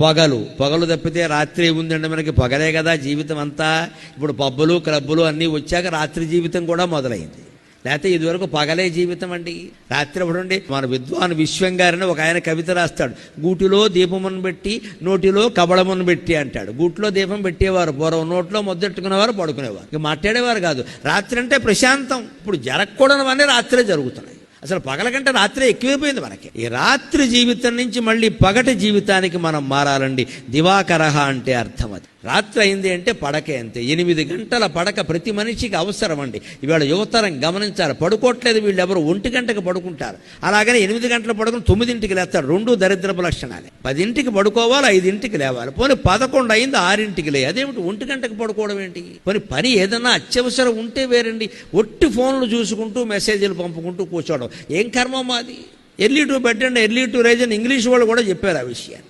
పొగలు తప్పితే రాత్రి ఉందండి మనకి. పొగలే కదా జీవితం అంతా. ఇప్పుడు పబ్బులు క్లబ్బులు అన్నీ వచ్చాక రాత్రి జీవితం కూడా మొదలైంది. లేకపోతే ఇదివరకు పగలే జీవితం అండి. రాత్రి అప్పుడుండి మన విద్వాన్ విశ్వం గారిని ఒక ఆయన కవిత రాస్తాడు. గూటిలో దీపమును పెట్టి నోటిలో కబళమును పెట్టి అంటాడు. గూటిలో దీపం పెట్టేవారు పూర్వం, నోట్లో మొద్దెట్టుకునేవారు, పడుకునేవారు, ఇక మాట్లాడేవారు కాదు. రాత్రి అంటే ప్రశాంతం. ఇప్పుడు జరగకూడనివన్నీ రాత్రే జరుగుతున్నాయి. అసలు పగల కంటే రాత్రే ఎక్కువైపోయింది మనకి. ఈ రాత్రి జీవితం నుంచి మళ్ళీ పగటి జీవితానికి మనం మారాలండి. దివాకరహ అంటే అర్థం అది. రాత్రి అయింది అంటే పడకే అంతే. 8 గంటల పడక ప్రతి మనిషికి అవసరం అండి. ఇవాళ యువతరం గమనించాలి, పడుకోవట్లేదు వీళ్ళు ఎవరు. 1 గంటకు పడుకుంటారు. అలాగనే 8 గంటలు పడుకుని 9ంటికి లేస్తారు. 2 దరిద్రపు లక్షణాలే. 10ంటికి పడుకోవాలి, 5ంటికి లేవాలి. పోనీ 11 అయింది 6ంటికి లే. అదేమిటి 1 గంటకు పడుకోవడం ఏంటి? పోనీ పని ఏదన్నా అత్యవసరం ఉంటే వేరండి. ఒట్టి ఫోన్లు చూసుకుంటూ మెసేజ్లు పంపుకుంటూ కూర్చోవడం ఏం కర్మ మాది? Early to bed and early to rise అని ఇంగ్లీష్ వాళ్ళు కూడా చెప్పారు ఆ విషయాన్ని.